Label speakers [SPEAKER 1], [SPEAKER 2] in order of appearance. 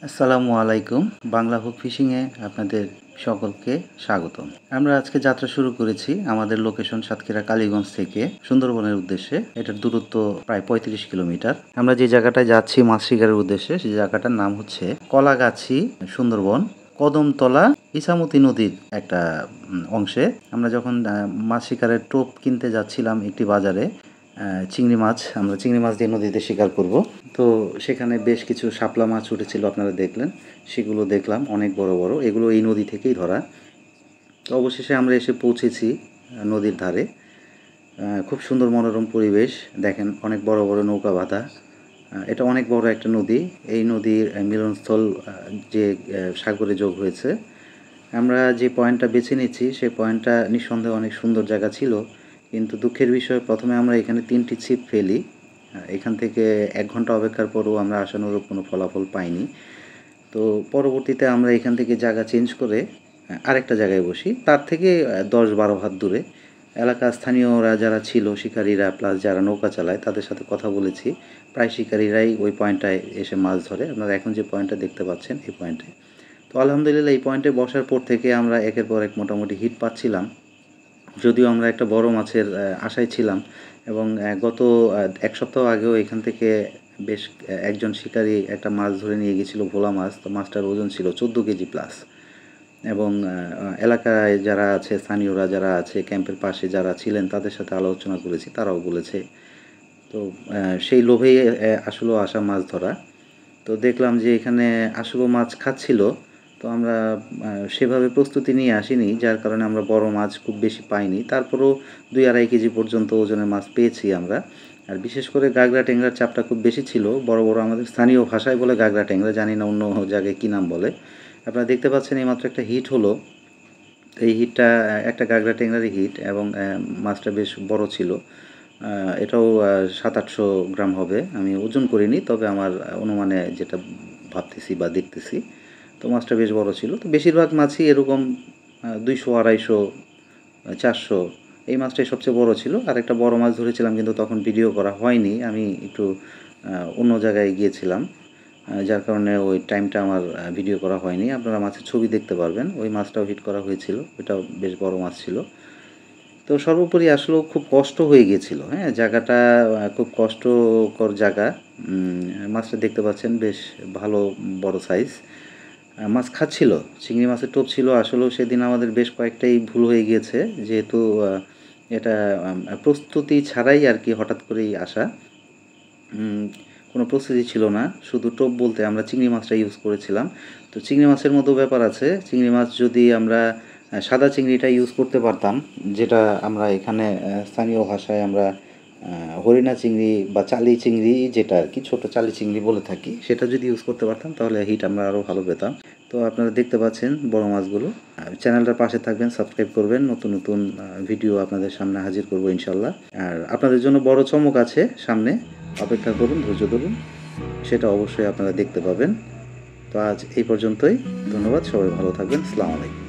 [SPEAKER 1] আসসালামু আলাইকুম। বাংলা হুক ফিশিংয়ে আপনাদের সকলকে স্বাগতম। আমরা আজকে যাত্রা শুরু করেছি আমাদের লোকেশন সাতক্ষীরা কালীগঞ্জ থেকে সুন্দরবনের উদ্দেশ্যে। এটার দূরত্ব প্রায় 35 কিলোমিটার। আমরা যে জায়গাটায় যাচ্ছি মাছ শিকারের উদ্দেশ্যে সেই জায়গাটার নাম হচ্ছে কলাগাছি সুন্দরবন কদমতলা ইছামতি নদীর একটা অংশে। আমরা যখন মাছ শিকারের টোপ কিনতে যাচ্ছিলাম একটি বাজারে, চিংড়ি মাছ, আমরা চিংড়ি মাছ দিয়ে নদীতে শিকার করব। তো সেখানে বেশ কিছু শাপলা মাছ উঠেছিল, আপনারা দেখলেন। সেগুলো দেখলাম অনেক বড় বড়, এগুলো এই নদী থেকেই ধরা। তো অবশেষে আমরা এসে পৌঁছেছি নদীর ধারে। খুব সুন্দর মনোরম পরিবেশ, দেখেন অনেক বড় বড় নৌকা বাঁধা। এটা অনেক বড় একটা নদী। এই নদীর মিলনস্থল যে সাগরে যোগ হয়েছে। আমরা যে পয়েন্টটা বেছে নিচ্ছি সেই পয়েন্টটা নিঃসন্দেহে অনেক সুন্দর জায়গা ছিল, কিন্তু দুঃখের বিষয় প্রথমে আমরা এখানে 3টি ছিপ ফেলি। এখান থেকে 1 ঘন্টা অপেক্ষার পরও আমরা আশানুরূপ কোনো ফলাফল পাইনি। তো পরবর্তীতে আমরা এখান থেকে জায়গা চেঞ্জ করে আরেকটা জায়গায় বসি, তার থেকে 10-12 হাত দূরে। এলাকার স্থানীয়রা যারা ছিল, শিকারীরা প্লাস যারা নৌকা চালায়, তাদের সাথে কথা বলেছি। প্রায় শিকারীরাই ওই পয়েন্টটায় এসে মাছ ধরে। আপনারা এখন যে পয়েন্টটা দেখতে পাচ্ছেন এই পয়েন্টে। তো আলহামদুলিল্লাহ এই পয়েন্টে বসার পর থেকে আমরা একের পর এক মোটামুটি হিট পাচ্ছিলাম। যদিও আমরা একটা বড় মাছের আশায় ছিলাম, এবং গত 1 সপ্তাহ আগেও এখান থেকে বেশ একজন শিকারী একটা মাছ ধরে নিয়ে গিয়েছিল, ভোলা মাছ। তো মাছটার ওজন ছিল 14 কেজি প্লাস। এবং এলাকায় যারা আছে, স্থানীয়রা যারা আছে, ক্যাম্পের পাশে যারা ছিলেন, তাদের সাথে আলোচনা করেছি, তারাও বলেছে। তো সেই লোভেই আসলেও আসা মাছ ধরা। তো দেখলাম যে এখানে আসলেও মাছ খাচ্ছিল। তো আমরা সেভাবে প্রস্তুতি নিয়ে আসিনি, যার কারণে আমরা বড় মাছ খুব বেশি পাইনি। তারপরেও 2-2.5 কেজি পর্যন্ত ওজনের মাছ পেয়েছি আমরা। আর বিশেষ করে গাগরা ট্যাংরার চাপটা খুব বেশি ছিল, বড় বড়, আমাদের স্থানীয় ভাষায় বলে গাগরা ট্যাংরা, জানি না অন্য জায়গায় কী নাম বলে। আপনারা দেখতে পাচ্ছেন এইমাত্র একটা হিট হলো। এই হিটটা একটা গাগরা ট্যাংরারই হিট, এবং মাছটা বেশ বড় ছিল। এটাও 700-800 গ্রাম হবে। আমি ওজন করিনি, তবে আমার অনুমানে যেটা ভাবতেছি বা দেখতেছি, তো মাছটা বেশ বড় ছিল। তো বেশিরভাগ মাছই এরকম 200, 250, 400, এই মাছটাই সবচেয়ে বড় ছিল। আর একটা বড় মাছ ধরেছিলাম, কিন্তু তখন ভিডিও করা হয়নি, আমি একটু অন্য জায়গায় গিয়েছিলাম, যার কারণে ওই টাইমটা আমার ভিডিও করা হয়নি। আপনারা মাছের ছবি দেখতে পারবেন। ওই মাছটাও হিট করা হয়েছিল, ওইটাও বেশ বড় মাছ ছিল। তো সর্বোপরি আসলেও খুব কষ্ট হয়ে গিয়েছিল। হ্যাঁ, জায়গাটা খুব কষ্টকর জায়গা। মাছটা দেখতে পাচ্ছেন বেশ ভালো বড় সাইজ। মাছ খাচ্ছিল, চিংড়ি মাছের টোপ ছিল। আসলেও সেদিন আমাদের বেশ কয়েকটাই ভুল হয়ে গিয়েছে, যেহেতু এটা প্রস্তুতি ছাড়াই আর কি, হঠাৎ করেই আসা। কোনো প্রস্তুতি ছিল না, শুধু টোপ বলতে আমরা চিংড়ি মাছটা ইউজ করেছিলাম। তো চিংড়ি মাছের মতো ব্যাপার আছে, চিংড়ি মাছ যদি আমরা সাদা চিংড়িটা ইউজ করতে পারতাম, যেটা আমরা এখানে স্থানীয় ভাষায় আমরা হরিণা চিংড়ি বা চালি চিংড়ি, যেটা আর কি ছোটো চালি চিংড়ি বলে থাকি, সেটা যদি ইউজ করতে পারতাম তাহলে হিট আমরা আরও ভালো পেতাম। তো আপনারা দেখতে পাচ্ছেন বড় মাছগুলো। চ্যানেলটার পাশে থাকবেন, সাবস্ক্রাইব করবেন, নতুন নতুন ভিডিও আপনাদের সামনে হাজির করব ইনশাল্লাহ। আর আপনাদের জন্য বড় চমক আছে সামনে, অপেক্ষা করুন, ধৈর্য ধরুন, সেটা অবশ্যই আপনারা দেখতে পাবেন। তো আজ এই পর্যন্তই। ধন্যবাদ, সবাই ভালো থাকবেন। আসসালামু আলাইকুম।